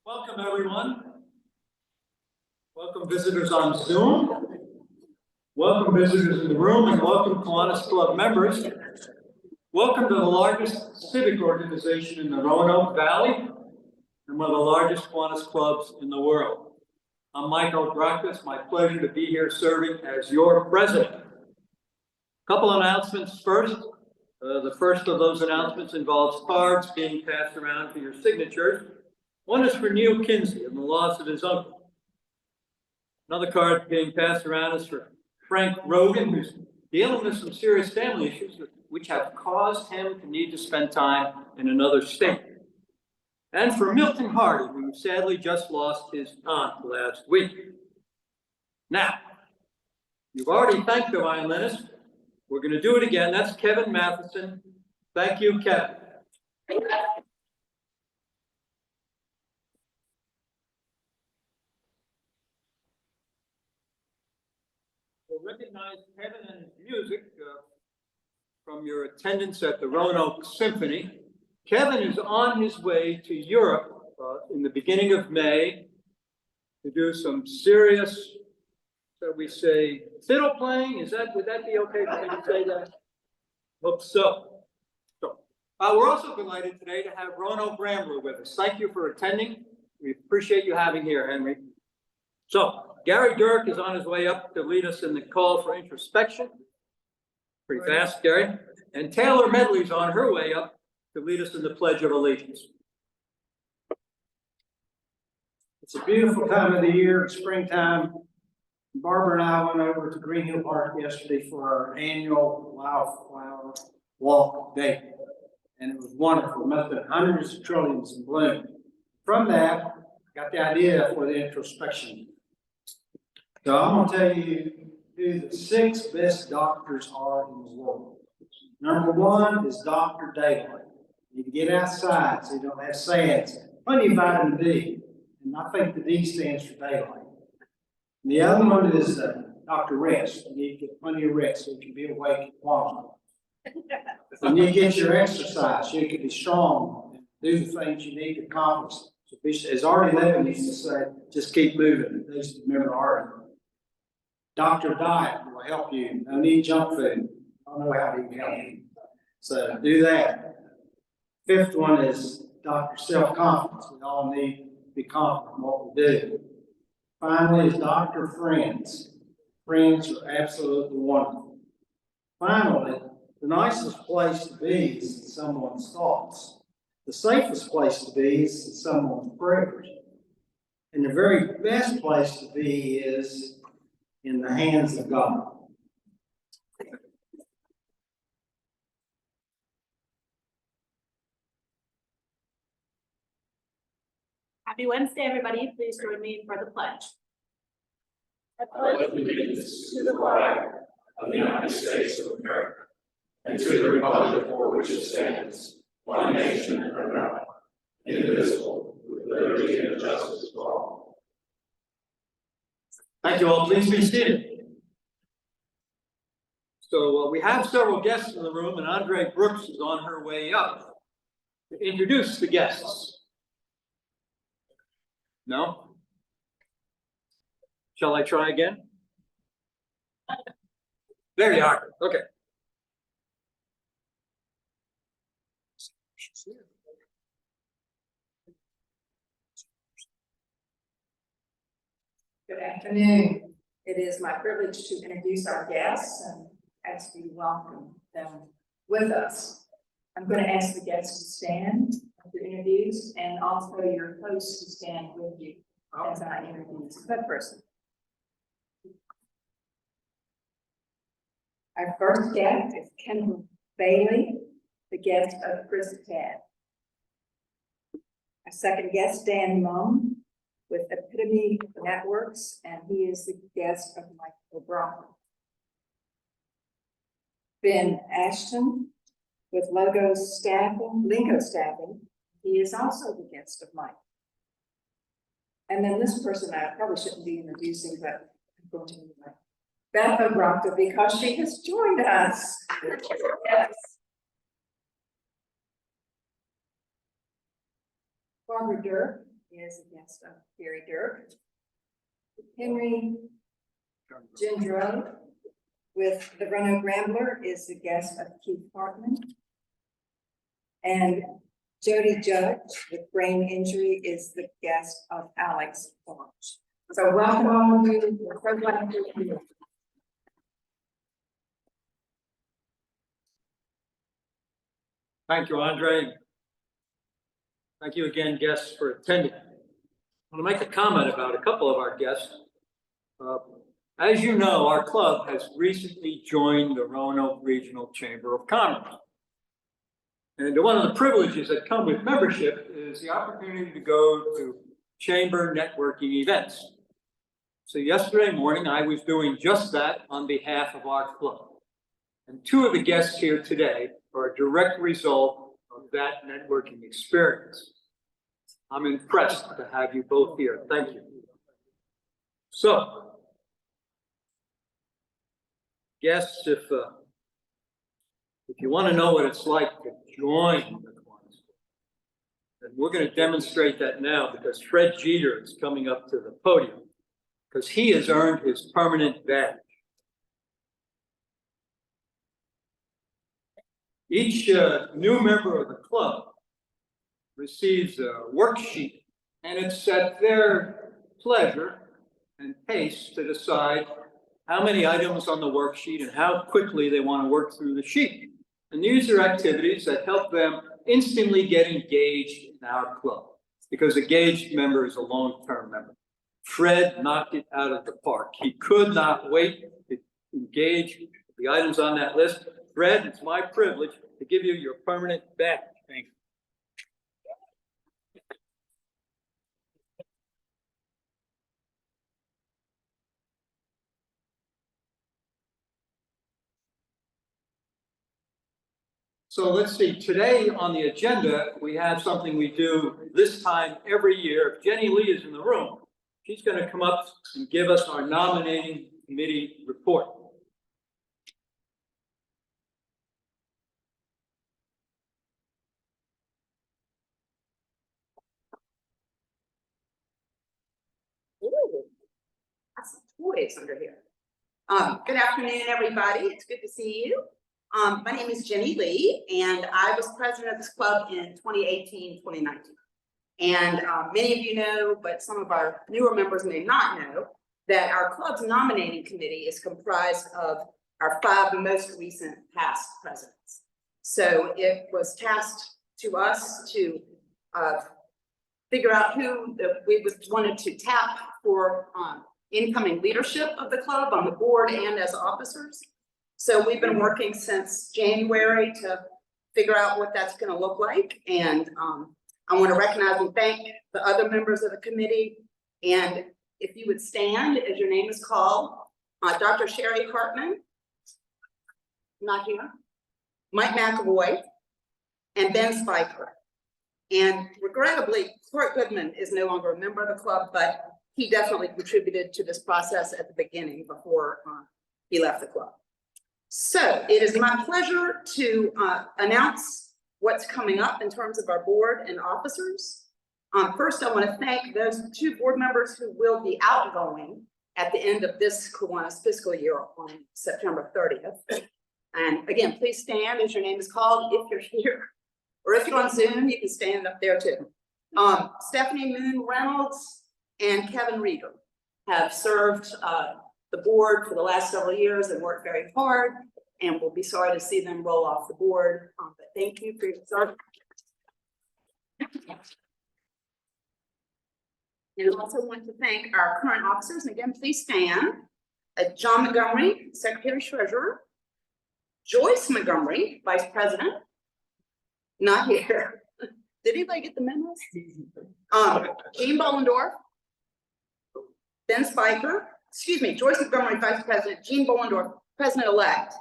Welcome, everyone. Welcome, visitors on Zoom. Welcome, visitors in the room, and welcome, Kiwanis Club members. Welcome to the largest civic organization in the Roanoke Valley and one of the largest Kiwanis clubs in the world. I'm Michael Drucker. It's my pleasure to be here serving as your president. A couple announcements first. The first of those announcements involves cards being passed around for your signatures. One is for Neil Kinsey and the loss of his uncle. Another card being passed around is for Frank Rogan, who's dealing with some serious family issues which have caused him to need to spend time in another state. And for Milton Hardy, who sadly just lost his aunt last week. Now, you've already thanked the violinist. We're going to do it again. That's Kevin Matheson. Thank you, Kevin. We'll recognize Kevin and his music from your attendance at the Roanoke Symphony. Kevin is on his way to Europe in the beginning of May to do some serious, shall we say, fiddle playing. Would that be okay for me to say that? Hope so. We're also delighted today to have Roanoke Rambler with us. Thank you for attending. We appreciate you having here, Henry. So, Gary Dirk is on his way up to lead us in the call for introspection. Pretty fast, Gary. And Taylor Medley's on her way up to lead us in the Pledge of Allegiance. It's a beautiful time of the year, it's springtime. Barbara and I went over to Green Hill Park yesterday for our annual wildflower walk day. And it was wonderful. Must have been hundreds of trillions in bloom. From that, I got the idea for the introspection. So I'm going to tell you who the 6 best doctors are in the world. Number 1 is Dr. Daylight. You can get outside so you don't have SADs. Plenty of vitamin D. And I think the D stands for daylight. And the other one is Dr. Rest. You need to get plenty of rest so you can be awake and quality. You need to get your exercise so you can be strong and do the things you need to accomplish. So as Artie Levin used to say, just keep moving. They used to remember Artie. Dr. Diet will help you. No need junk food. I don't know how to help you. So do that. 5th one is Dr. Self-Confidence. We all need to be confident in what we do. Finally is Dr. Friends. Friends are absolutely wonderful. Finally, the nicest place to be is in someone's thoughts. The safest place to be is in someone's prayers. And the very best place to be is in the hands of God. Happy Wednesday, everybody. Please join me for the pledge. I pledge allegiance to the flag of the United States of America and to the republic for which it stands, one nation under God, indivisible, with liberty and justice for all. Thank you all. Please be seated. So we have several guests in the room, and Andre Brooks is on her way up to introduce the guests. No? Shall I try again? There you are. Okay. Good afternoon. It is my privilege to introduce our guests and ask you to welcome them with us. I'm going to ask the guests to stand after introduced and also your host to stand with you as I introduce the person. Our first guest is Kendall Bailey, the guest of Chris Tad. Our second guest, Dan Mum, with Epitome Networks, and he is the guest of Michael Brown. Ben Ashton with Lingo Staffing, he is also the guest of Mike. And then this person I probably shouldn't be introducing, but I'm going to anyway. Beth O'Brocta, because she has joined us. Yes. Barbara Dirk is a guest of Gary Dirk. Henry Gendreau with the Roanoke Rambler is the guest of Keith Hartman. And Jody Judge with brain injury is the guest of Alex Barnes. So welcome all of you. We're so glad you're here. Thank you, Andre. Thank you again, guests, for attending. I want to make a comment about a couple of our guests. As you know, our club has recently joined the Roanoke Regional Chamber of Commerce. And one of the privileges that come with membership is the opportunity to go to chamber networking events. So yesterday morning, I was doing just that on behalf of our club. And two of the guests here today are a direct result of that networking experience. I'm impressed to have you both here. Thank you. So, guests, if you want to know what it's like to join the Kiwanis, then we're going to demonstrate that now because Fred Jeter is coming up to the podium because he has earned his permanent badge. Each new member of the club receives a worksheet, and it's at their pleasure and pace to decide how many items on the worksheet and how quickly they want to work through the sheet. And these are activities that help them instantly get engaged in our club, because a engaged member is a long-term member. Fred knocked it out of the park. He could not wait to engage the items on that list. Fred, it's my privilege to give you your permanent badge. Thank you. So let's see, today on the agenda, we have something we do this time every year. If Jenny Lee is in the room, she's going to come up and give us our nominating committee report. Ooh, lots of toys under here. Good afternoon, everybody. It's good to see you. My name is Jenny Lee, and I was president of this club in 2018, 2019. And many of you know, but some of our newer members may not know, that our club's nominating committee is comprised of our 5 most recent past presidents. So it was tasked to us to figure out who we wanted to tap for incoming leadership of the club on the board and as officers. So we've been working since January to figure out what that's going to look like. And I want to recognize and thank the other members of the committee. And if you would stand as your name is called, Dr. Sherry Hartman, not here, Mike McAvoy, and Ben Spiker. And regrettably, Court Goodman is no longer a member of the club, but he definitely contributed to this process at the beginning before he left the club. So it is my pleasure to announce what's coming up in terms of our board and officers. First, I want to thank those 2 board members who will be outgoing at the end of this Kiwanis fiscal year on September 30th. And again, please stand as your name is called if you're here. Or if you're on Zoom, you can stand up there too. Stephanie Moon Reynolds and Kevin Rieger have served the board for the last several years and worked very hard, and we'll be sorry to see them roll off the board. But thank you for your service. And I also want to thank our current officers, and again, please stand. John Montgomery, Secretary Treasurer. Joyce Montgomery, Vice President. Not here. Did anybody get the memos? Jean Bollendorf. Ben Spiker, excuse me, Joyce Montgomery, Vice President, Jean Bollendorf, President-elect,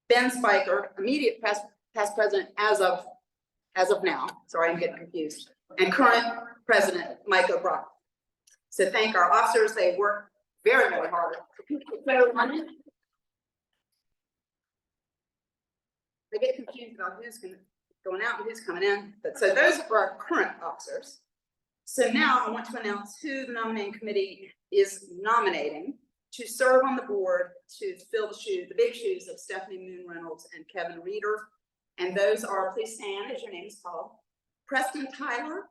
Ben Spiker, immediate past president as of now. Sorry, I'm getting confused. And current president, Mike O'Brien. So thank our officers. They work very, very hard. I get confused about who's going out and who's coming in. But so those are our current officers. So now I want to announce who the nominating committee is nominating to serve on the board to fill the big shoes of Stephanie Moon Reynolds and Kevin Reeder. And those are, please stand as your name is called, Preston Tyler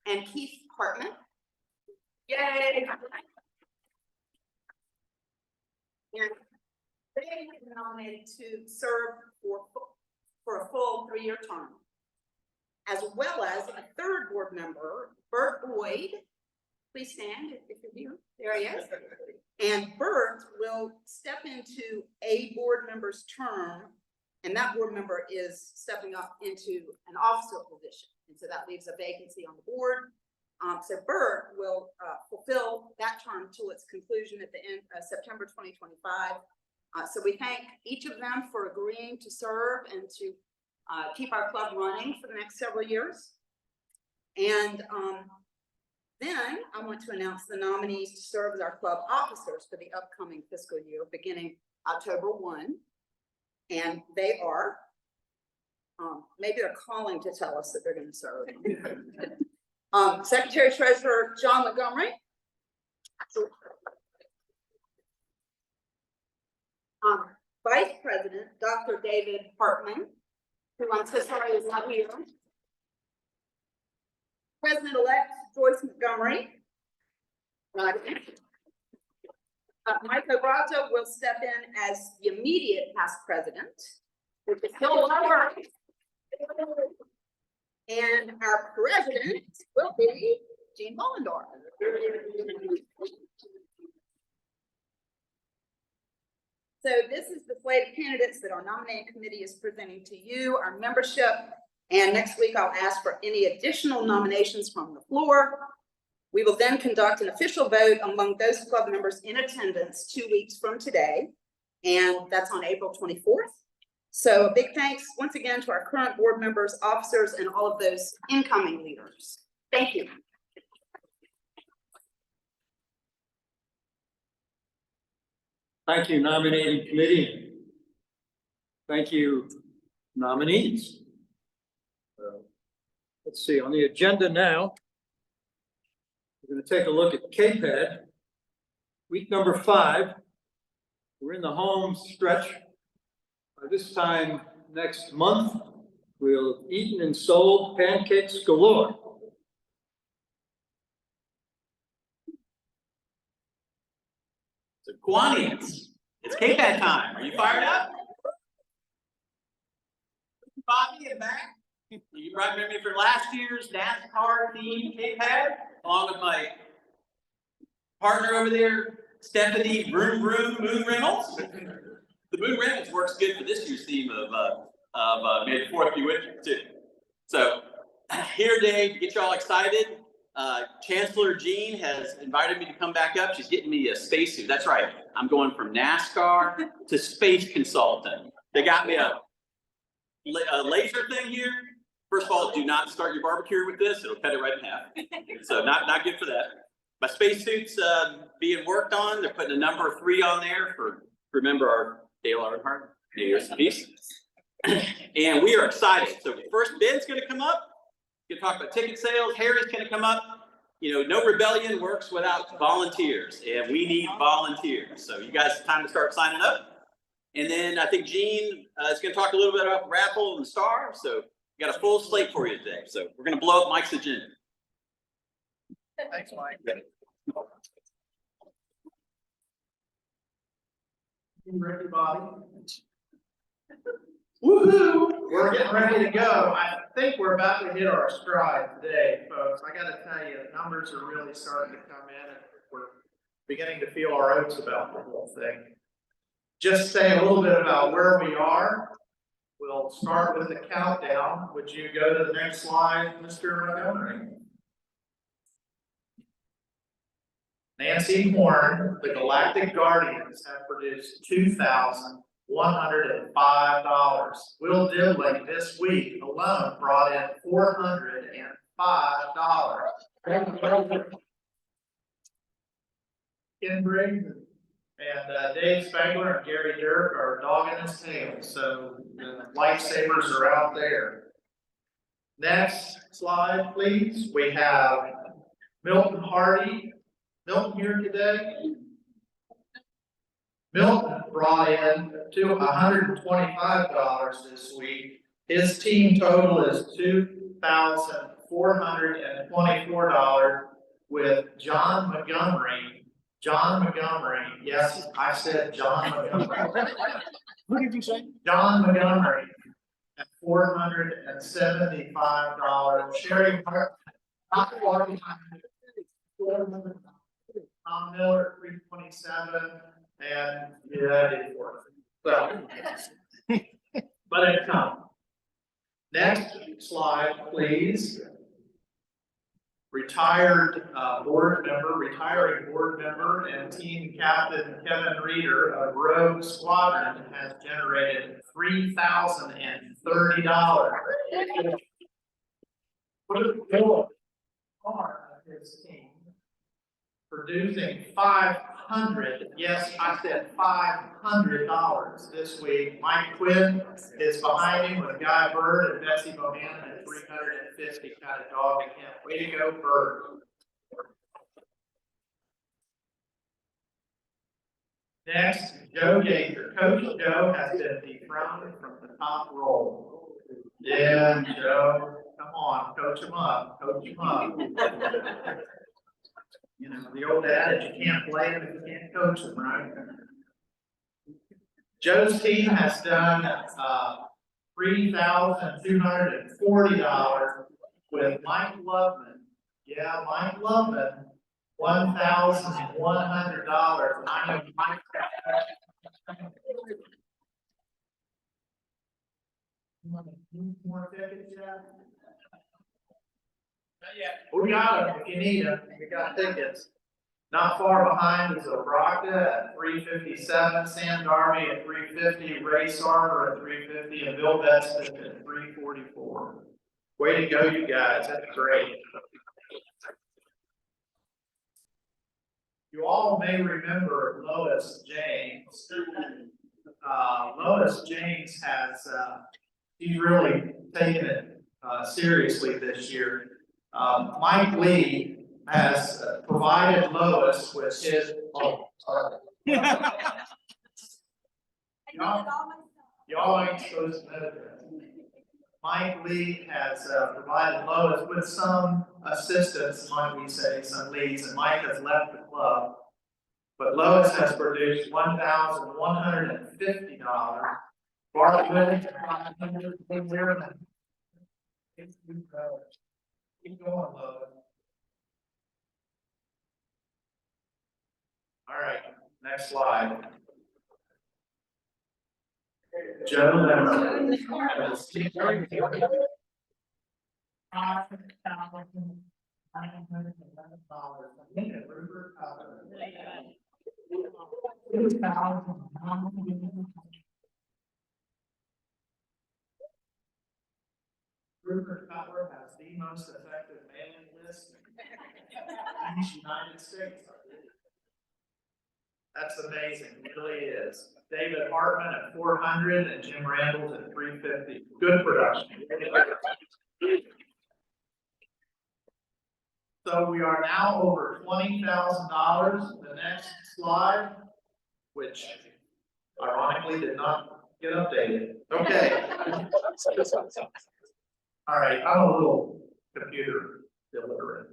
and Keith Hartman. Yay! And they have been nominated to serve for a full 3-year term, as well as a third board member, Bert Boyd. Please stand if you're here. There he is. And Bert will step into a board member's term, and that board member is stepping up into an officer position. And so that leaves a vacancy on the board. So Bert will fulfill that term till its conclusion at the end of September 2025. So we thank each of them for agreeing to serve and to keep our club running for the next several years. And then I want to announce the nominees to serve as our club officers for the upcoming fiscal year, beginning October 1. And they are, maybe they're calling to tell us that they're going to serve. Secretary Treasurer John Montgomery. Vice President Dr. David Hartman, who I'm so sorry is not here. President-elect Joyce Montgomery. Mike Obrato will step in as the immediate past president, which is still over. And our president will be Jean Mullendorf. So this is the slate of candidates that our nominating committee is presenting to you, our membership. And next week, I'll ask for any additional nominations from the floor. We will then conduct an official vote among those club members in attendance 2 weeks from today. And that's on April 24th. So a big thanks once again to our current board members, officers, and all of those incoming leaders. Thank you. Thank you, nominating committee. Thank you, nominees. Let's see, on the agenda now, we're going to take a look at KPAD. Week number 5. We're in the home stretch. This time next month, we'll have eaten and sold pancakes galore. So Kiwanis, it's KPAD time. Are you fired up? Bobby and back. You probably remember me from last year's NASCAR themed KPAD, along with my partner over there, Stephanie Vroom Moon Reynolds. The Moon Reynolds works good for this year's theme of May the 4th be with you too. So here today to get you all excited. Chancellor Jean has invited me to come back up. She's getting me a spacesuit. That's right. I'm going from NASCAR to space consultant. They got me a laser thing here. First of all, do not start your barbecue with this. It'll cut it right in half. So not good for that. My spacesuit's being worked on. They're putting a number 3 on there for remember our Dale Earnhardt, New Year's Peace. And we are excited. So first Ben's going to come up. We're going to talk about ticket sales. Harry's going to come up. You know, no rebellion works without volunteers, and we need volunteers. So you guys, time to start signing up. And then I think Jean is going to talk a little bit about raffle and star. So we got a full slate for you today. So we're going to blow up Mike's agenda. Thanks, Mike. You ready, Bobby? Woohoo! We're getting ready to go. I think we're about to hit our stride today, folks. I gotta tell you, the numbers are really starting to come in and we're beginning to feel our oats about the whole thing. Just say a little bit about where we are. We'll start with the countdown. Would you go to the next slide, Mr. Montgomery? Nancy Horn, the Galactic Guardians have produced $2,105. Will Diddling this week alone brought in $405. Ken Briggs and Dave Spangler and Gary Dirk are dogging his tail, so the lifesavers are out there. Next slide, please. We have Milton Hardy. Milton here today? Milton brought in to $125 this week. His team total is $2,424 with John Montgomery. John Montgomery, yes, I said John Montgomery. What did you say? John Montgomery at $475. Sherry Hart, Tom Miller, $327, and yeah, I did work. So, but it's come. Next slide, please. Retiring board member and team captain Kevin Reeder of Rogue Squadron has generated $3,030. Put a bill on his team, producing 500, yes, I said $500 this week. Mike Quinn is behind him with Guy Bird and Betsy Bohannon at 350, kind of dogging him. Way to go, Bird. Next, Joe Gaither. Coach Joe has been dethroned from the top role. Yeah, Joe, come on, coach him up, coach him up. You know, the old adage, you can't play him if you can't coach him, right? Joe's team has done $3,240 with Mike Loveman. Yeah, Mike Loveman, $1,100. I know Mike. More tickets yet? Not yet. We got them if you need them. We got tickets. Not far behind is Obraka at 357, Sam Darby at 350, Ray Sarver at 350, and Bill Beston at 344. Way to go, you guys. That's great. You all may remember Lois James. Lois James has, he's really taken it seriously this year. Mike Lee has provided Lois with his, y'all ain't supposed to know that. Mike Lee has provided Lois with some assistance, might we say, some leads, and Mike has left the club. But Lois has produced $1,150. Bart Willis, keep going, Lois. All right, next slide. Joe Lemmer. Rupert Cutler has the most effective mailing list in the United States. That's amazing, it really is. David Hartman at 400 and Jim Randall at 350. Good production. So we are now over $20,000. The next slide, which ironically did not get updated. Okay. All right, I'm a little computer illiterate.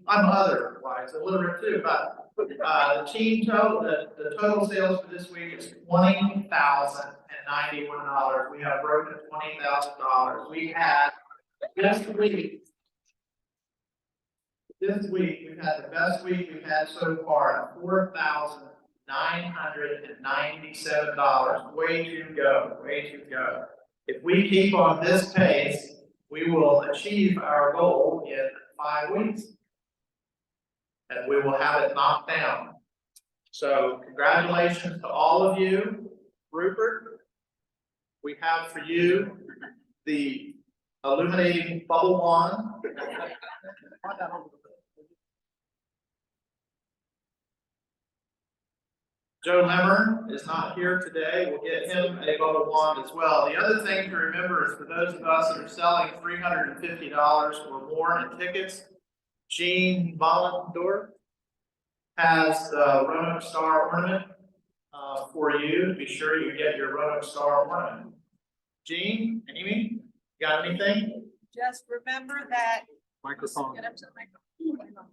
I'm otherwise illiterate too, but the team total, the total sales for this week is $20,091. We have broken $20,000. We had this week we've had the best week we've had so far at $4,997. Way to go, way to go. If we keep on this pace, we will achieve our goal in 5 weeks. And we will have it knocked down. So congratulations to all of you. Rupert, we have for you the illuminating bubble wand. Joe Lemmer is not here today. We'll get him a bubble wand as well. The other thing to remember is for those of us that are selling $350 or more in tickets, Jean Vollendorf has the Roanoke Star ornament for you. Be sure you get your Roanoke Star ornament. Jean, Amy, got anything? Just remember that. Microphone. Get up to the microphone.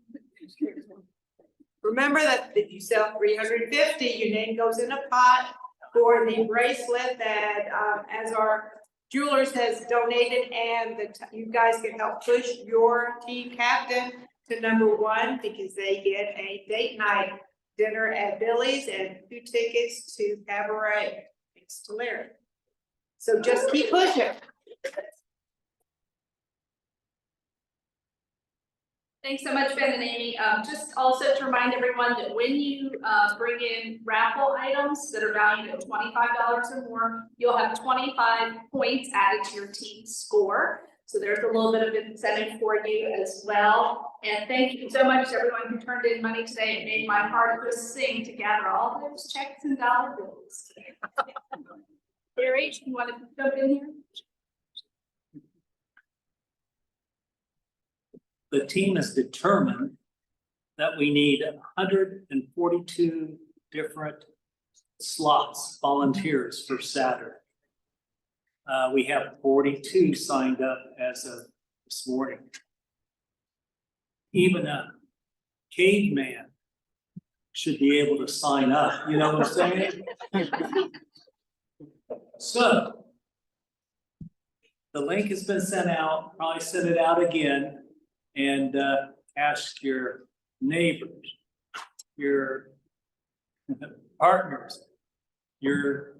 Remember that if you sell 350, your name goes in a pot for the bracelet that, as our jewelers has donated, and you guys can help push your team captain to #1 because they get a date night dinner at Billy's and 2 tickets to Cabaret, thanks to Larry. So just keep pushing. Thanks so much, Ben and Amy. Just also to remind everyone that when you bring in raffle items that are valued at $25 or more, you'll have 25 points added to your team score. So there's a little bit of incentive for you as well. And thank you so much to everyone who turned in money today. It made my heart just sing to gather all those checks and dollar bills. Gary, you want to jump in here? The team is determined that we need 142 different slots, volunteers for Saturday. We have 42 signed up as of this morning. Even a caveman should be able to sign up, you know what I'm saying? So, the link has been sent out, probably send it out again. And ask your neighbors, your partners, your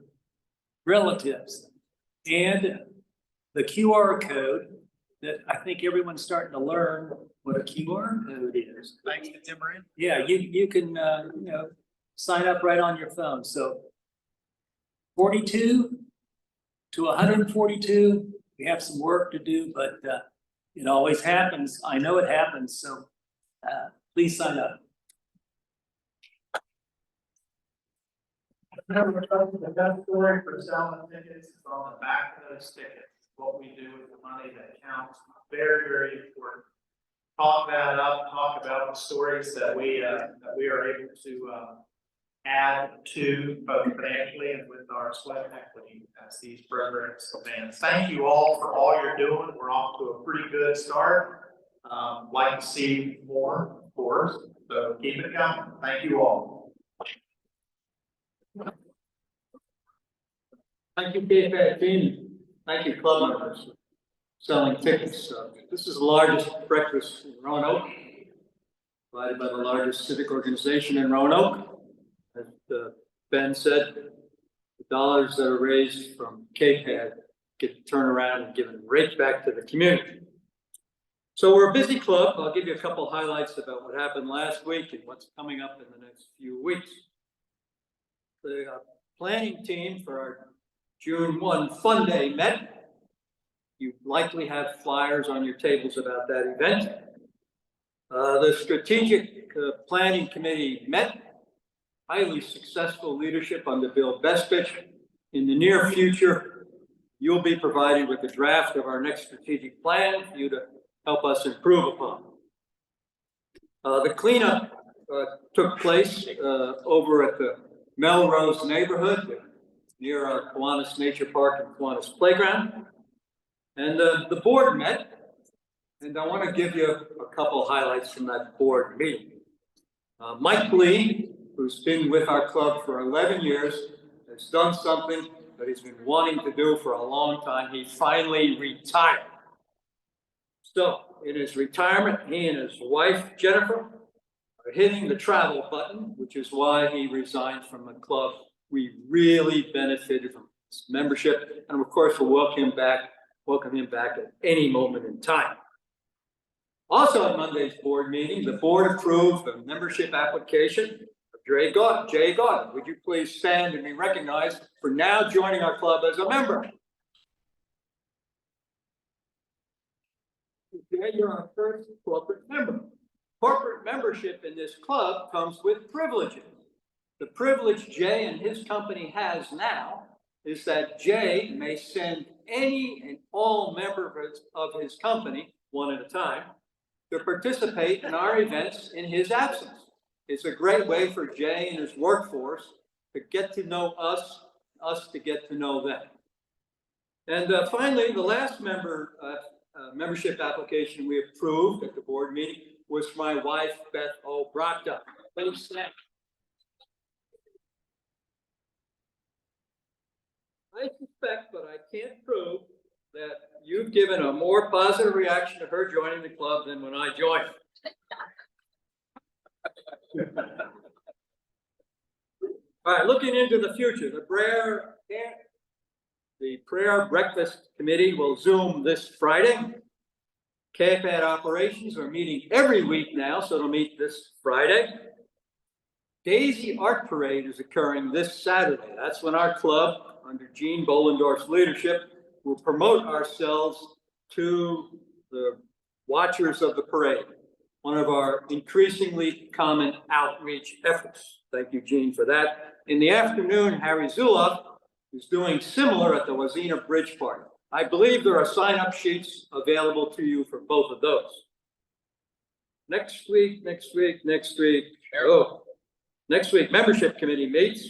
relatives, and the QR code that I think everyone's starting to learn what a QR code is. Thanks to Tim Moran. Yeah, you can sign up right on your phone. So 42 to 142, we have some work to do, but it always happens. I know it happens, so please sign up. The best story for selling tickets is on the back of those tickets. What we do with the money that counts, very, very important. Talk that up, talk about the stories that we are able to add to both financially and with our sweat equity as these programs advance. Thank you all for all you're doing. We're off to a pretty good start. Like to see more, of course, so keep it coming. Thank you all. Thank you, KFAD team. Thank you, club members, for selling tickets. This is the largest breakfast in Roanoke, provided by the largest civic organization in Roanoke. As Ben said, the dollars that are raised from KPAD get turned around and given right back to the community. So we're a busy club. I'll give you a couple highlights about what happened last week and what's coming up in the next few weeks. The planning team for our June 1 Fun Day met. You likely have flyers on your tables about that event. The strategic planning committee met. Highly successful leadership under Bill Bestich. In the near future, you'll be provided with a draft of our next strategic plan for you to help us improve upon. The cleanup took place over at the Melrose neighborhood near our Kiwanis Nature Park and Kiwanis Playground. And the board met, and I want to give you a couple highlights from that board meeting. Mike Lee, who's been with our club for 11 years, has done something that he's been wanting to do for a long time. He finally retired. So in his retirement, he and his wife, Jennifer, are hitting the travel button, which is why he resigned from the club. We really benefited from his membership, and of course, we'll welcome him back at any moment in time. Also at Monday's board meeting, the board approved the membership application of Jay Gordon. Would you please stand and be recognized for now joining our club as a member? Today, you're our first corporate member. Corporate membership in this club comes with privileges. The privilege Jay and his company has now is that Jay may send any and all members of his company, one at a time, to participate in our events in his absence. It's a great way for Jay and his workforce to get to know us to get to know them. And finally, the last membership application we approved at the board meeting was for my wife, Beth O'Bracta. Please stand. I suspect, but I can't prove, that you've given a more positive reaction to her joining the club than when I joined. All right, looking into the future, the prayer breakfast committee will Zoom this Friday. KPAD operations are meeting every week now, so it'll meet this Friday. Daisy Art Parade is occurring this Saturday. That's when our club, under Gene Bollendorf's leadership, will promote ourselves to the watchers of the parade, one of our increasingly common outreach efforts. Thank you, Gene, for that. In the afternoon, Harry Zuloff is doing similar at the Wazina Bridge Party. I believe there are sign-up sheets available to you for both of those. Next week, membership committee meets.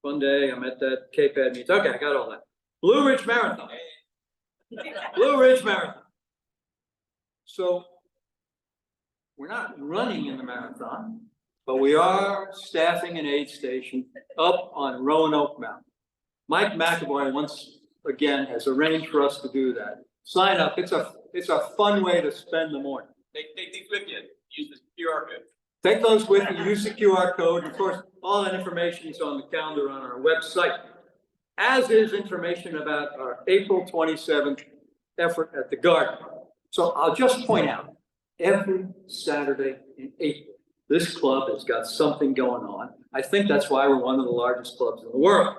One day, I'm at that KPAD meets. Okay, I got all that. Blue Ridge Marathon. Blue Ridge Marathon. So we're not running in the marathon, but we are staffing an aid station up on Roanoke Mountain. Mike McAvoy once again has arranged for us to do that. Sign up. It's a fun way to spend the morning. Take these with you. Use the QR code. Take those with you. Use the QR code. Of course, all that information is on the calendar on our website, as is information about our April 27th effort at the Garden. So I'll just point out, every Saturday in April, this club has got something going on. I think that's why we're one of the largest clubs in the world.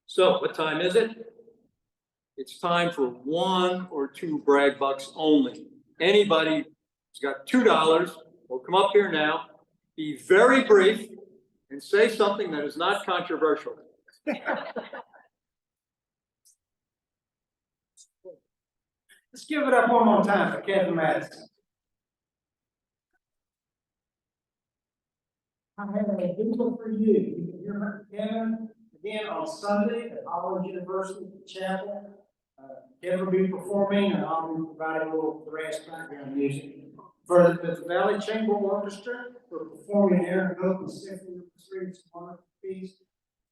So what time is it? It's time for 1 or 2 brag bucks only. Anybody who's got $2 will come up here now, be very brief, and say something that is not controversial. Let's give it up one more time for Kevin Madison. I have a video for you. You can hear Kevin again on Sunday at Howard University Chapel. Kevin will be performing, and I'll be providing a little brass background music. For the Valley Chamber Orchestra, we're performing Aaron Hilton Symphony of the Streets, one piece.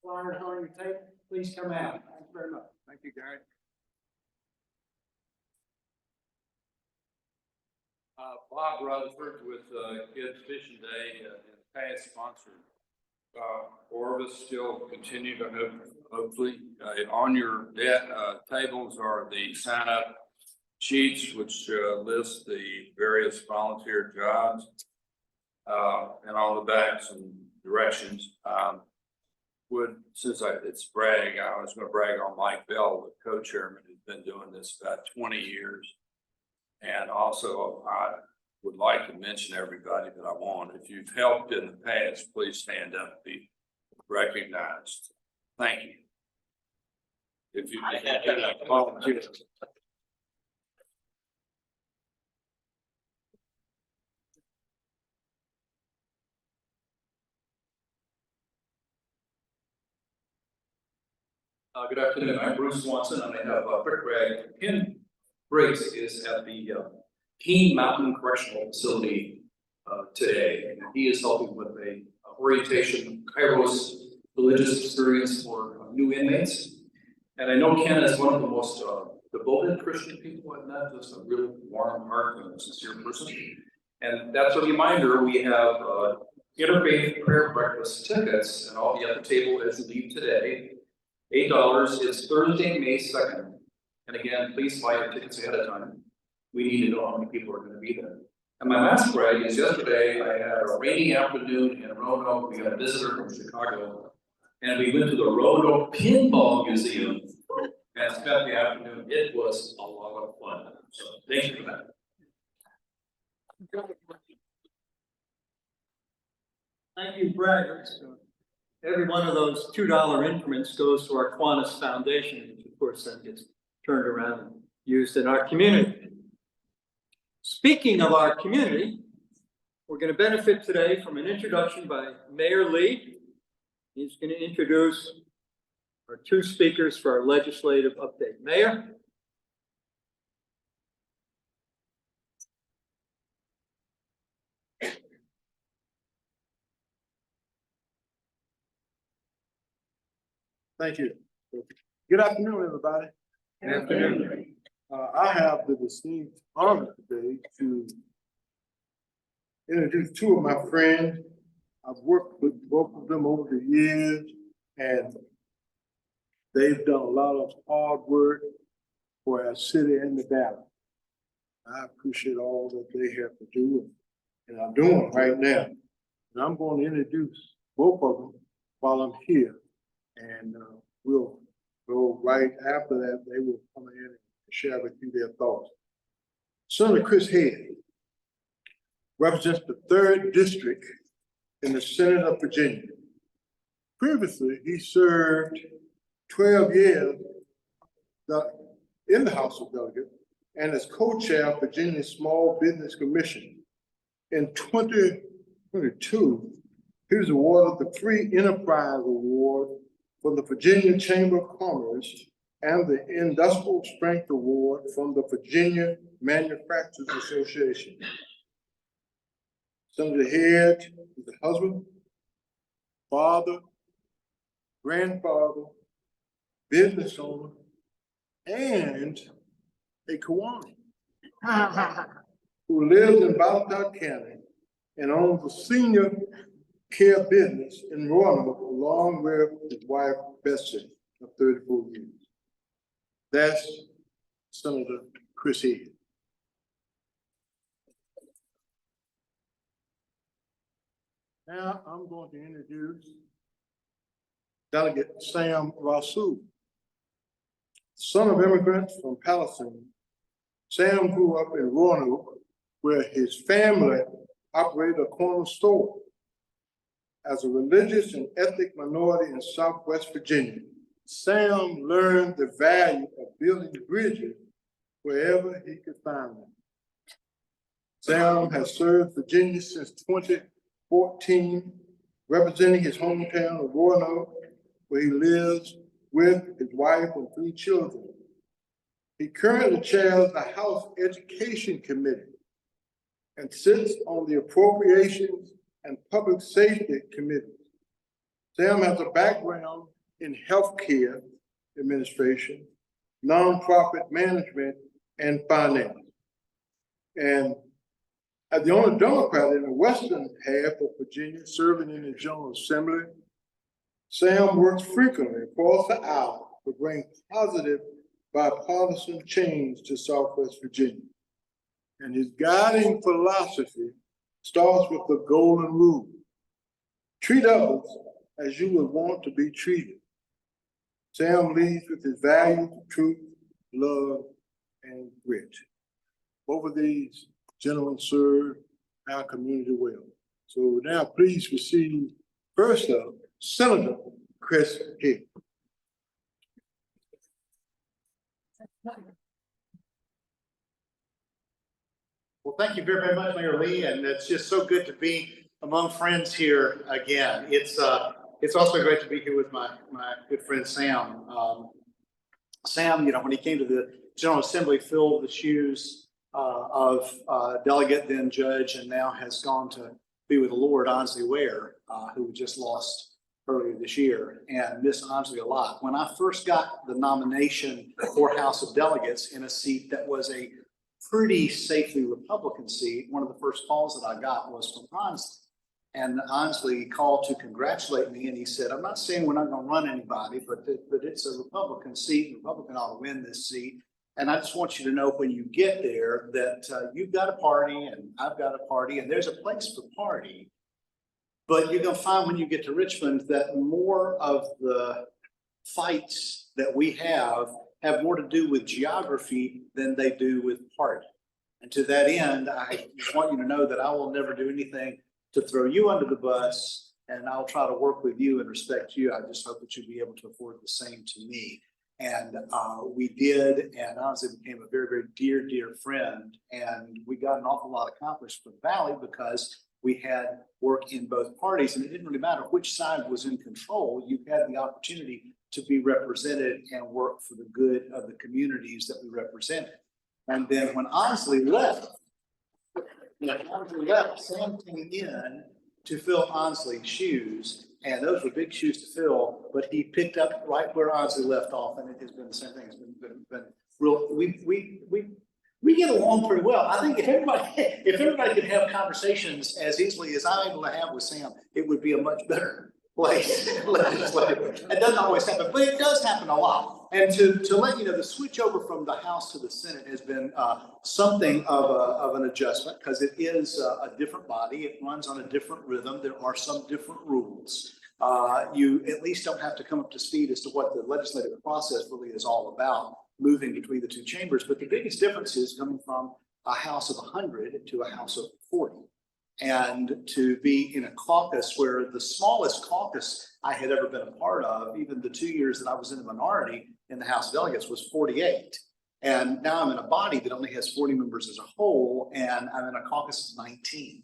Flyers on your table. Please come out. Thank you very much. Thank you, Gary. Bob Rutherford with Kids Fishing Day and past sponsor. Orvis still continue to hopefully on your tables are the sign up sheets which list the various volunteer jobs and on the back some directions. It's brag, I was going to brag on Mike Bell, the co-chairman, who's been doing this about 20 years. And also, I would like to mention everybody that I want. If you've helped in the past, please stand up and be recognized. Thank you. If you volunteer. Good afternoon. I'm Bruce Swanson, and I have Rick Gregg. Ken Briggs is at the Keene Mountain Correctional Facility today, and he is helping with a orientation Kairos religious experience for new inmates. And I know Ken is one of the most devoted Christian people I've met, just a real warm heart and sincere person. And that's a reminder, we have interfaith prayer breakfast tickets, and I'll be at the table as you leave today. $8 is Thursday, May 2nd. And again, please buy your tickets ahead of time. We need to know how many people are going to be there. And my last brag is yesterday I had a rainy afternoon in Roanoke. We had a visitor from Chicago, and we went to the Roanoke Pinball Museum and spent the afternoon. It was a lot of fun. So thank you for that. Thank you, Brad. Every one of those $2 increments goes to our Kiwanis Foundation, which of course then gets turned around and used in our community. Speaking of our community, we're going to benefit today from an introduction by Mayor Lee. He's going to introduce our two speakers for our legislative update. Mayor? Thank you. Good afternoon, everybody. Good afternoon. I have the distinct honor today to introduce two of my friends. I've worked with both of them over the years, and they've done a lot of hard work for our city and the valley. I appreciate all that they have to do and are doing right now. And I'm going to introduce both of them while I'm here. And we'll go right after that. They will come in and share with you their thoughts. Senator Chris Head represents the 3rd District in the Senate of Virginia. Previously, he served 12 years in the House of Delegates and as co-chair of Virginia's Small Business Commission. In 2022, he was awarded the Free Enterprise Award from the Virginia Chamber of Commerce and the Industrial Strength Award from the Virginia Manufacturers Association. Senator Head is a husband, father, grandfather, business owner, and a Kiwanis who lives in Valentine County and owns a senior care business in Roanoke along with his wife, Betsy, of 34 years. That's Senator Chris Head. Now I'm going to introduce Delegate Sam Rasul. Son of immigrants from Palestine, Sam grew up in Roanoke, where his family operated a corner store. As a religious and ethnic minority in Southwest Virginia, Sam learned the value of building bridges wherever he could find them. Sam has served Virginia since 2014, representing his hometown of Roanoke, where he lives with his wife and 3 children. He currently chairs the House Education Committee and sits on the Appropriations and Public Safety Committee. Sam has a background in healthcare administration, nonprofit management, and finance. And as the only Democrat in the western half of Virginia serving in the General Assembly, Sam works frequently across the aisle to bring positive bipartisan change to Southwest Virginia. And his guiding philosophy starts with the golden rule: treat others as you would want to be treated. Sam leads with his values of truth, love, and grit. Both of these gentlemen serve our community well. So now please receive, first up, Senator Chris Head. Well, thank you very, very much, Mayor Lee, and it's just so good to be among friends here again. It's also great to be here with my good friend Sam. Sam, when he came to the General Assembly, filled the shoes of delegate, then judge, and now has gone to be with the Lord, Ansley Ware, who we just lost earlier this year, and miss Ansley a lot. When I first got the nomination for House of Delegates in a seat that was a pretty safely Republican seat, one of the first calls that I got was from Ansley. And Ansley called to congratulate me, and he said, I'm not saying we're not going to run anybody, but it's a Republican seat, and Republican ought to win this seat. And I just want you to know when you get there that you've got a party and I've got a party, and there's a place for party. But you're going to find when you get to Richmond that more of the fights that we have more to do with geography than they do with party. And to that end, I want you to know that I will never do anything to throw you under the bus, and I'll try to work with you and respect you. I just hope that you'll be able to afford the same to me. And we did, and honestly became a very, very dear, dear friend. And we got an awful lot accomplished for the Valley because we had work in both parties, and it didn't really matter which side was in control. You had the opportunity to be represented and work for the good of the communities that we represented. And then when Onslow left, Sam came in to fill Onsley's shoes, and those were big shoes to fill, but he picked up right where Onsley left off, and it has been the same thing. It's been real. We get along pretty well. I think if everybody could have conversations as easily as I'm able to have with Sam, it would be a much better place. It doesn't always happen, but it does happen a lot. And to let you know, the switch over from the House to the Senate has been something of an adjustment, because it is a different body. It runs on a different rhythm. There are some different rules. You at least don't have to come up to speed as to what the legislative process really is all about, moving between the two chambers. But the biggest difference is coming from a House of 100 to a House of 40. And to be in a caucus where the smallest caucus I had ever been a part of, even the 2 years that I was in the minority in the House of Delegates, was 48. And now I'm in a body that only has 40 members as a whole, and I'm in a caucus of 19,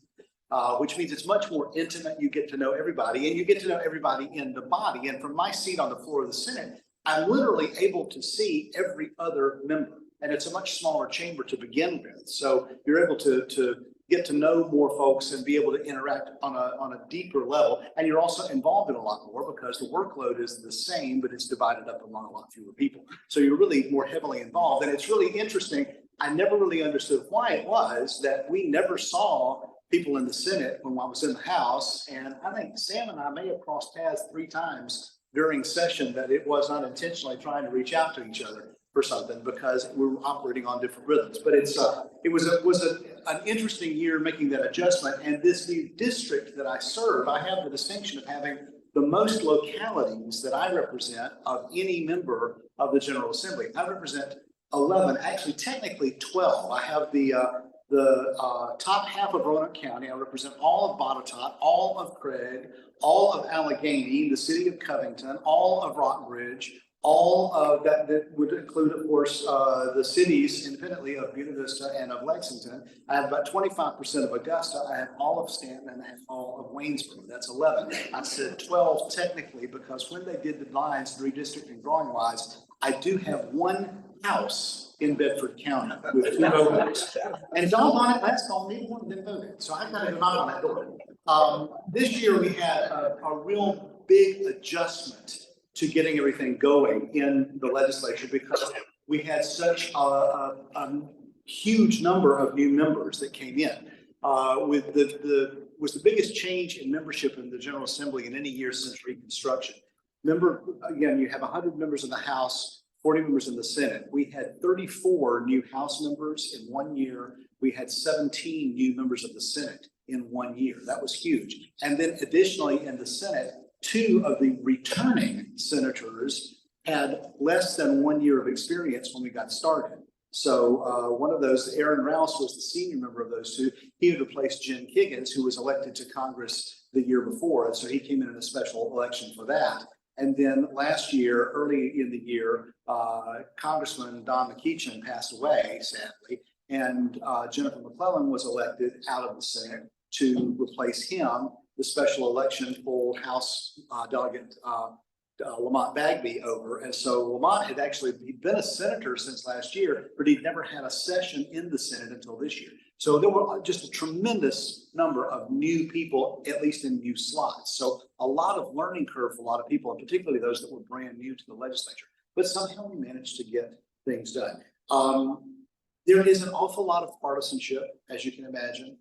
which means it's much more intimate. You get to know everybody, and you get to know everybody in the body. And from my seat on the floor of the Senate, I'm literally able to see every other member. And it's a much smaller chamber to begin with. So you're able to get to know more folks and be able to interact on a deeper level. And you're also involved in a lot more because the workload is the same, but it's divided up among a lot fewer people. So you're really more heavily involved. And it's really interesting. I never really understood why it was that we never saw people in the Senate when I was in the House. And I think Sam and I may have crossed paths 3 times during session, that it was unintentionally trying to reach out to each other for something, because we're operating on different rhythms. But it was an interesting year making that adjustment. And this new district that I serve, I have the distinction of having the most localities that I represent of any member of the General Assembly. I represent 11, actually technically 12. I have the top half of Roanoke County. I represent all of Botetourt, all of Craig, all of Allegheny, the city of Covington, all of Rockbridge, all of that would include, of course, the cities independently of Buena Vista and of Lexington. I have about 25% of Augusta. I have all of Stanton, and I have all of Waynesboro. That's 11. I said 12 technically because when they did the lines, redistricting drawing wise, I do have one house in Bedford County with 2 voters. And doggone it, last call, neither one of them voted. So I've got to knock on that door. This year we had a real big adjustment to getting everything going in the legislature, because we had such a huge number of new members that came in. Was the biggest change in membership in the General Assembly in any year since Reconstruction. Remember, again, you have 100 members in the House, 40 members in the Senate. We had 34 new House members in 1 year. We had 17 new members of the Senate in 1 year. That was huge. And then additionally in the Senate, 2 of the returning senators had less than 1 year of experience when we got started. So one of those, Aaron Rouse, was the senior member of those 2. He had replaced Jim Kiggins, who was elected to Congress the year before. And so he came in a special election for that. And then last year, early in the year, Congressman Don McEachin passed away, sadly. And Jennifer McClellan was elected out of the Senate to replace him. The special election pulled House Delegate Lamont Bagby over. And so Lamont had he'd been a senator since last year, but he'd never had a session in the Senate until this year. So there were just a tremendous number of new people, at least in new slots. So a lot of learning curve for a lot of people, and particularly those that were brand new to the legislature. But somehow we managed to get things done. There is an awful lot of partisanship, as you can imagine.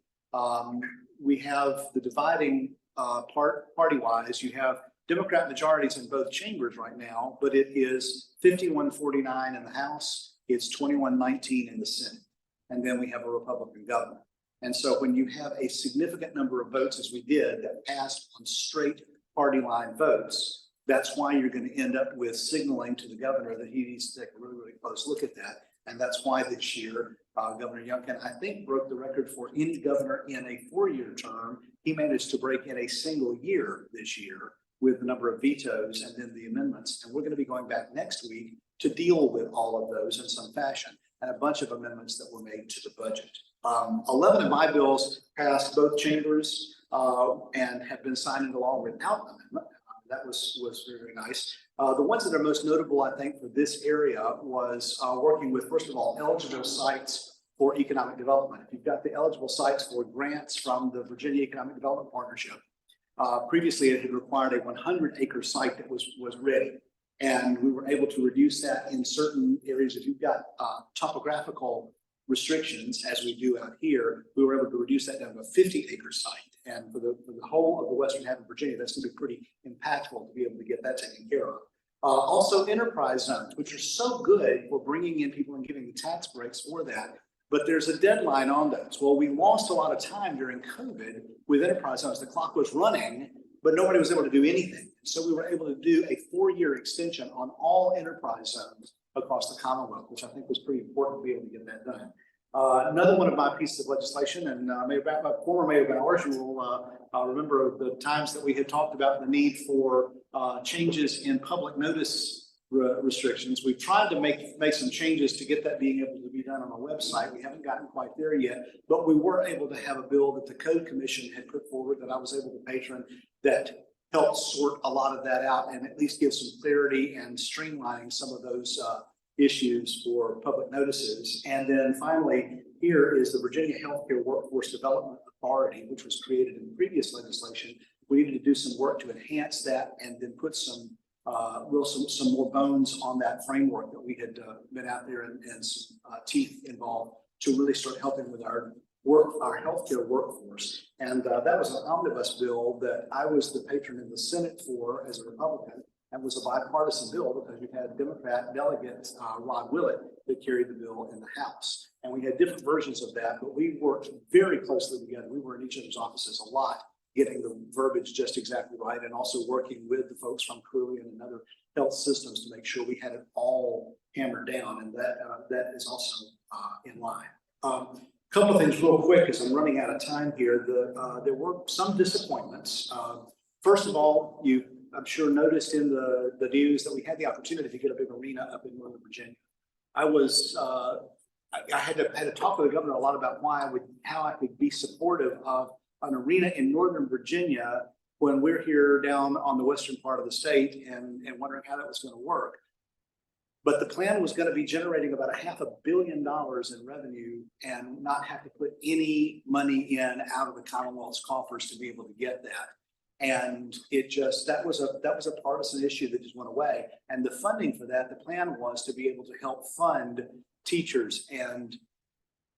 We have the dividing party-wise. You have Democrat majorities in both chambers right now, but it is 51-49 in the House. It's 21-19 in the Senate. And then we have a Republican governor. And so when you have a significant number of votes, as we did, that passed on straight party line votes, that's why you're going to end up with signaling to the governor that he needs to take a really, really close look at that. And that's why this year, Governor Youngkin, I think, broke the record for any governor in a 4-year term. He managed to break in a single year this year with the number of vetoes and then the amendments. And we're going to be going back next week to deal with all of those in some fashion, and a bunch of amendments that were made to the budget. 11 of my bills passed both chambers and have been signed into law without amendment. That was very nice. The ones that are most notable, I think, for this area was working with, first of all, eligible sites for economic development. If you've got the eligible sites for grants from the Virginia Economic Development Partnership, previously it had required a 100-acre site that was ready. And we were able to reduce that in certain areas. If you've got topographical restrictions, as we do out here, we were able to reduce that down to a 50-acre site. And for the whole of the western half of Virginia, that's going to be pretty impactful to be able to get that taken care of. Also, enterprise zones, which are so good for bringing in people and giving the tax breaks for that. But there's a deadline on those. Well, we lost a lot of time during COVID with enterprise zones. The clock was running, but nobody was able to do anything. So we were able to do a 4-year extension on all enterprise zones across the Commonwealth, which I think was pretty important to be able to get that done. Another one of my pieces of legislation, and former Mayor Bowers, you will remember the times that we had talked about the need for changes in public notice restrictions. We've tried to make some changes to get that being able to be done on a website. We haven't gotten quite there yet, but we were able to have a bill that the Code Commission had put forward that I was able to patron that helped sort a lot of that out and at least give some clarity and streamlining some of those issues for public notices. And then finally, here is the Virginia Healthcare Workforce Development Authority, which was created in previous legislation. We needed to do some work to enhance that and then put some more bones on that framework that we had been out there and some teeth involved to really start helping with our healthcare workforce. And that was an omnibus bill that I was the patron in the Senate for as a Republican, and was a bipartisan bill because you had Democrat delegate Rod Willett that carried the bill in the House. And we had different versions of that, but we worked very closely together. We were in each other's offices a lot, getting the verbiage just exactly right, and also working with the folks from Crulian and other health systems to make sure we had it all hammered down, and that is also in line. Couple of things real quick as I'm running out of time here. There were some disappointments. First of all, I'm sure noticed in the news that we had the opportunity to get a big arena up in Northern Virginia. I had to talk with the governor a lot about how I could be supportive of an arena in Northern Virginia when we're here down on the western part of the state and wondering how that was going to work. But the plan was going to be generating about $500 million in revenue and not have to put any money in out of the Commonwealth's coffers to be able to get that. And that was a partisan issue that just went away. And the funding for that, the plan was to be able to help fund teachers and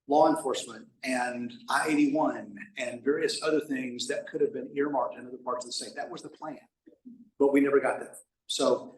law enforcement and I-81 and various other things that could have been earmarked in other parts of the state. That was the plan, but we never got that. So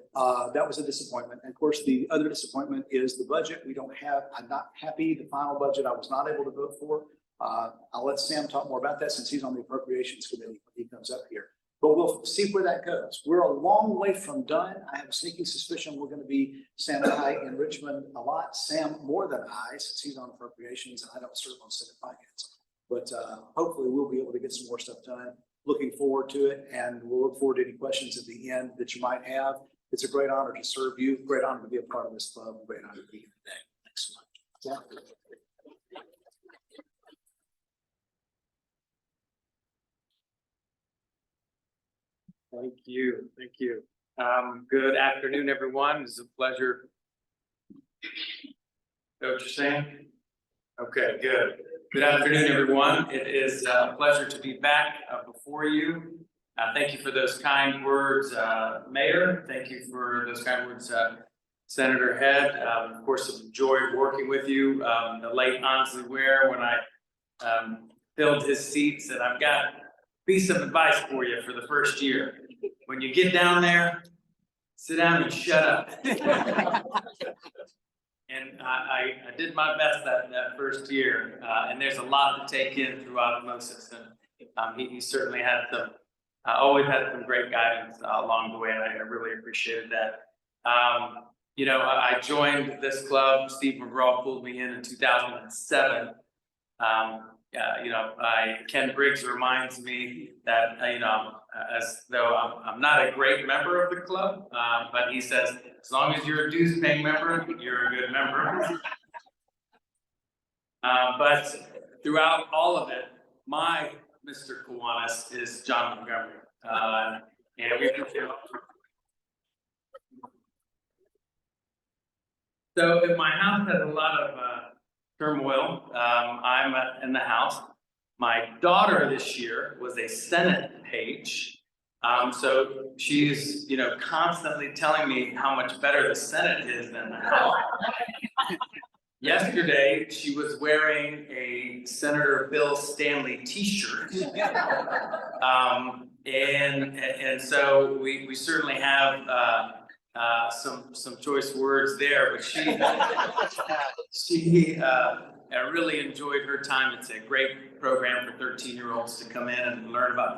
that was a disappointment. And of course, the other disappointment is the budget. I'm not happy. The final budget I was not able to vote for. I'll let Sam talk more about that since he's on the Appropriations Committee when he comes up here. But we'll see where that goes. We're a long way from done. I have a sneaking suspicion we're going to be, Sam and I, in Richmond a lot. Sam more than I, since he's on Appropriations and I don't serve on Senate Finance. But hopefully we'll be able to get some more stuff done. Looking forward to it, and we'll look forward to any questions at the end that you might have. It's a great honor to serve you. Great honor to be a part of this club. Great honor to be here today. Thanks so much. Yeah. Thank you. Thank you. Good afternoon, everyone. It's a pleasure. Know what you're saying? Okay, good. Good afternoon, everyone. It is a pleasure to be back before you. Thank you for those kind words, Mayor. Thank you for those kind words, Senator Head. Of course, I've enjoyed working with you. The late Ansley Ware, when I filled his seats, and I've got a piece of advice for you for the first year. When you get down there, sit down and shut up. And I did my best that first year, and there's a lot to take in through osmosis, and he certainly had some, always had some great guidance along the way, and I really appreciated that. I joined this club. Steve McGraw pulled me in 2007, Ken Briggs reminds me that, as though I'm not a great member of the club, but he says, as long as you're a dues paying member, you're a good member. But throughout all of it, my Mr. Kiwanis is John Montgomery. And we So if my house has a lot of turmoil, I'm in the house. My daughter this year was a Senate page. So she's, constantly telling me how much better the Senate is than the House. Yesterday, she was wearing a Senator Bill Stanley t-shirt. And so we certainly have some choice words there, but she really enjoyed her time. It's a great program for 13-year-olds to come in and learn about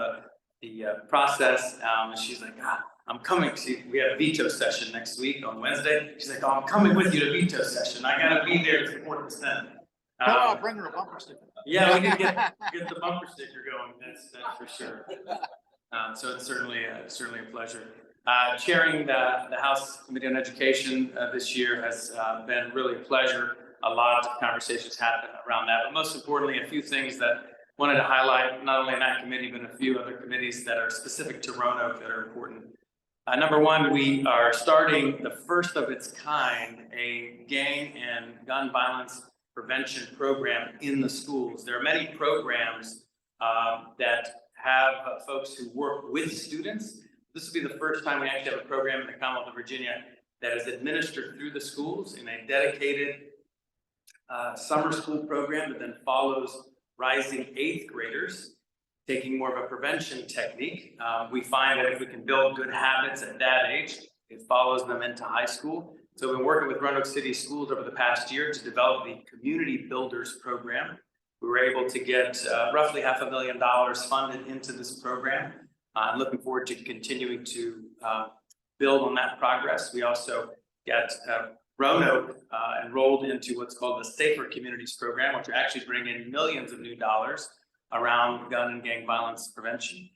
the process. And she's like, I'm coming. We have a veto session next week on Wednesday. She's like, I'm coming with you to veto session. I gotta be there to support the Senate. Bring her a bumper sticker. Yeah, we can get the bumper sticker going. That's for sure. So it's certainly a pleasure. Chairing the House Committee on Education this year has been really a pleasure. A lot of conversations happen around that, but most importantly, a few things that I wanted to highlight, not only in that committee, but in a few other committees that are specific to Roanoke that are important. Number one, we are starting the first of its kind, a gang and gun violence prevention program in the schools. There are many programs that have folks who work with students. This will be the first time we actually have a program in the Commonwealth of Virginia that is administered through the schools in a dedicated summer school program that then follows rising 8th graders, taking more of a prevention technique. We find that if we can build good habits at that age, it follows them into high school. So we've been working with Roanoke City Schools over the past year to develop the Community Builders Program. We were able to get roughly $500,000 funded into this program. I'm looking forward to continuing to build on that progress. We also got Roanoke enrolled into what's called the Safer Communities Program, which will actually bring in millions of new dollars around gun and gang violence prevention.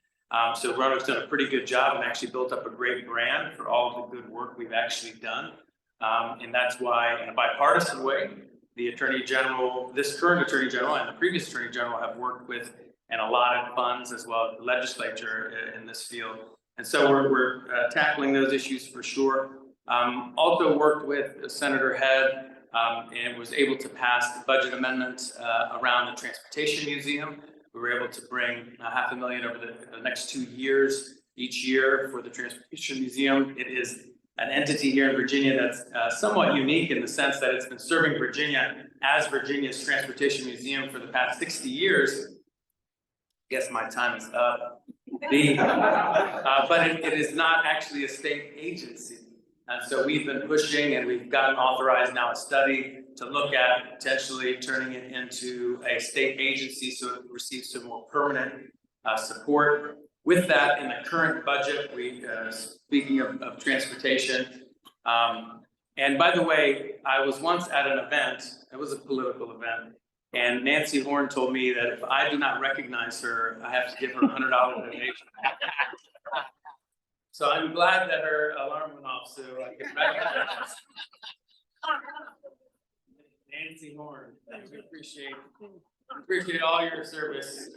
So Roanoke's done a pretty good job and actually built up a great brand for all of the good work we've actually done. And that's why, in a bipartisan way, the Attorney General, this current Attorney General and the previous Attorney General have worked with and allotted funds as well as the legislature in this field. And so we're tackling those issues for sure. Also worked with Senator Head and was able to pass the budget amendments around the Transportation Museum. We were able to bring $500,000 over the next 2 years, each year for the Transportation Museum. It is an entity here in Virginia that's somewhat unique in the sense that it's been serving Virginia as Virginia's Transportation Museum for the past 60 years. I guess my time is up. But it is not actually a state agency. And so we've been pushing and we've gotten authorized now a study to look at potentially turning it into a state agency so it receives some more permanent support. With that, in the current budget, we, speaking of transportation, and by the way, I was once at an event, it was a political event, and Nancy Horn told me that if I do not recognize her, I have to give her $100 donation. So I'm glad that her alarm went off so I can recognize her. Nancy Horn, we appreciate all your service.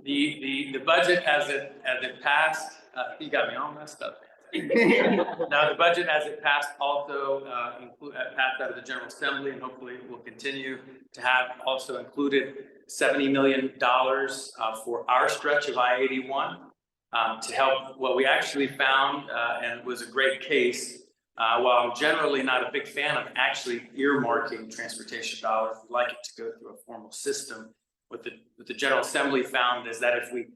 The budget as it passed, you got me all messed up. Now the budget as it passed also passed out of the General Assembly and hopefully will continue to have also included $70 million for our stretch of I-81 to help. What we actually found and it was a great case. While I'm generally not a big fan of actually earmarking transportation dollars, we'd like it to go through a formal system. What the General Assembly found is that if we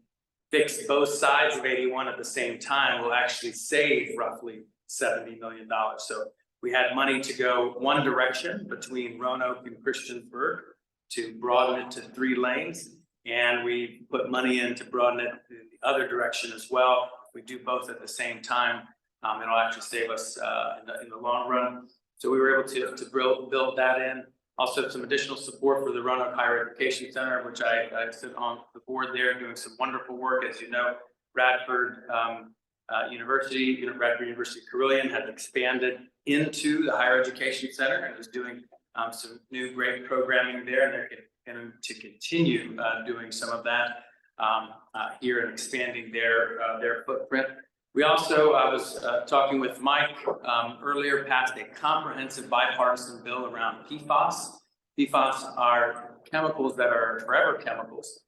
fix both sides of 81 at the same time, we'll actually save roughly $70 million. So we had money to go one direction between Roanoke and Christiansburg to broaden it to 3 lanes. And we put money in to broaden it the other direction as well. If we do both at the same time, it'll actually save us in the long run. So we were able to build that in. Also some additional support for the Roanoke Higher Education Center, which I sit on the board there doing some wonderful work. As you know, Radford University Carilion has expanded into the Higher Education Center and is doing some new great programming there. And they're going to continue doing some of that here and expanding their footprint. We also, I was talking with Mike earlier, passed a comprehensive bipartisan bill around PFAS. PFAS are chemicals that are forever chemicals.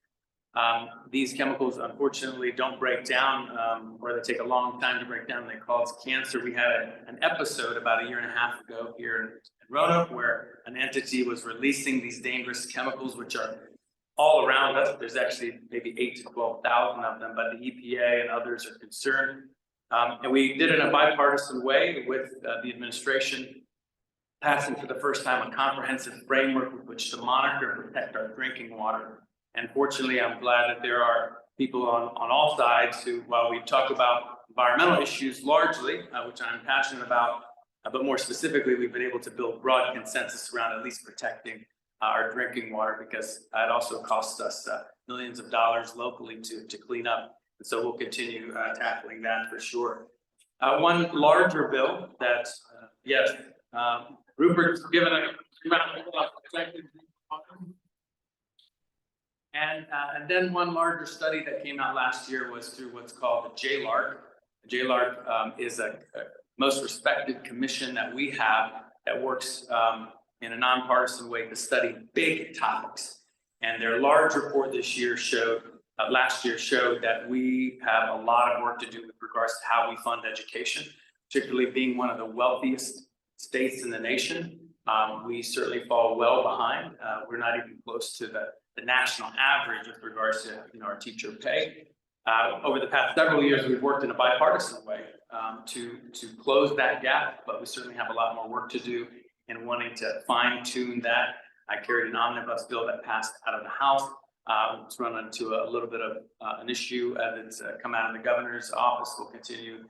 These chemicals unfortunately don't break down or they take a long time to break down. They cause cancer. We had an episode about 1.5 years ago here in Roanoke where an entity was releasing these dangerous chemicals, which are all around us. There's actually maybe 8,000 to 12,000 of them, but the EPA and others are concerned. And we did it in a bipartisan way with the administration passing for the first time a comprehensive framework with which to monitor and protect our drinking water. And fortunately, I'm glad that there are people on all sides who, while we talk about environmental issues largely, which I'm passionate about, but more specifically, we've been able to build broad consensus around at least protecting our drinking water, because it also costs us millions of dollars locally to clean up. And so we'll continue tackling that for sure. One larger bill that, yes, Rupert's given a round of applause. And then one larger study that came out last year was through what's called the JLARC. The JLARC is a most respected commission that we have that works in a nonpartisan way to study big topics. And their large report this year last year showed that we have a lot of work to do with regards to how we fund education, particularly being one of the wealthiest states in the nation. We certainly fall well behind. We're not even close to the national average with regards to our teacher pay. Over the past several years, we've worked in a bipartisan way to close that gap, but we certainly have a lot more work to do in wanting to fine tune that. I carried an omnibus bill that passed out of the House. It's run into a little bit of an issue that's come out of the governor's office. We'll continue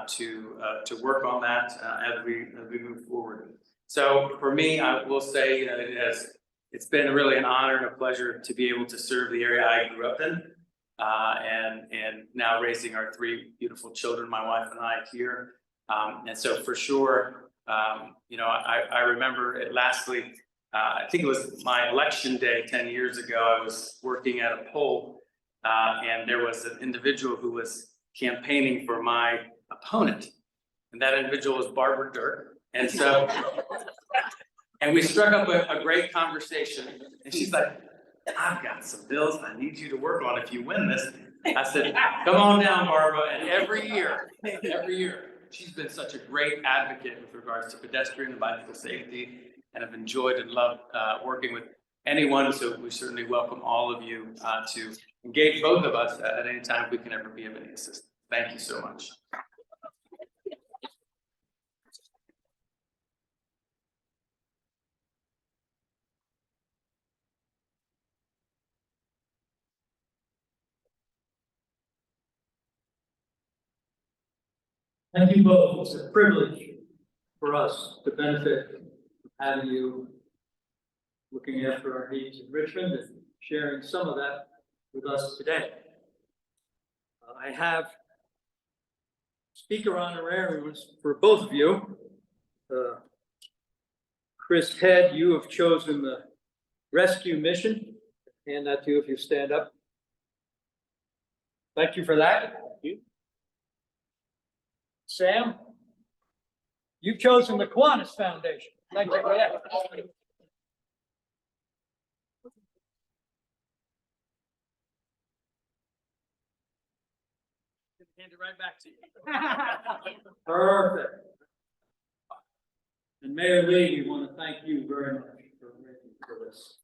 to work on that as we move forward. So for me, I will say that it's been really an honor and a pleasure to be able to serve the area I grew up in, and now raising our 3 beautiful children, my wife and I here. And so for sure, I remember it lastly. I think it was my election day 10 years ago. I was working at a poll, and there was an individual who was campaigning for my opponent, and that individual was Barbara Dirk. And so, and we struck up a great conversation. And she's like, "I've got some bills I need you to work on if you win this." I said, "Come on down, Barbara." And every year, she's been such a great advocate with regards to pedestrian and bicycle safety, and have enjoyed and loved working with anyone. So we certainly welcome all of you to engage both of us at any time we can ever be of any assistance. Thank you so much. Thank you both. It's a privilege for us to benefit from having you looking after our needs in Richmond and sharing some of that with us today. I have speaker honorariums for both of you. Chris Head, you have chosen the rescue mission. Hand that to you if you stand up. Thank you for that. Thank you. Sam, you've chosen the Kiwanis Foundation. Thank you for that. Hand it right back to you. Perfect. And Mayor Lee, we want to thank you very much for this.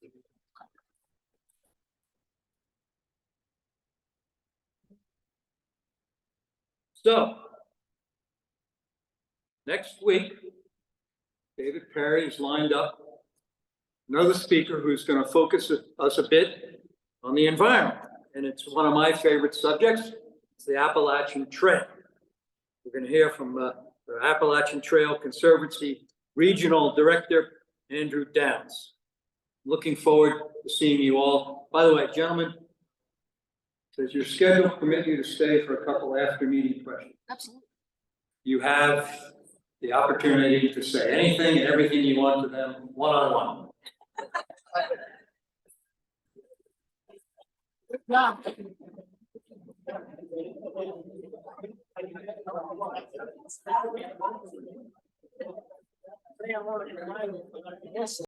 So, next week, David Perry is lined up, another speaker who's going to focus us a bit on the environment. And it's one of my favorite subjects. It's the Appalachian Trail. We're going to hear from the Appalachian Trail Conservancy Regional Director, Andrew Downs. Looking forward to seeing you all. By the way, gentlemen, does your schedule permit you to stay for a couple after meeting questions? Absolutely. You have the opportunity to say anything and everything you want to them, one-on-one.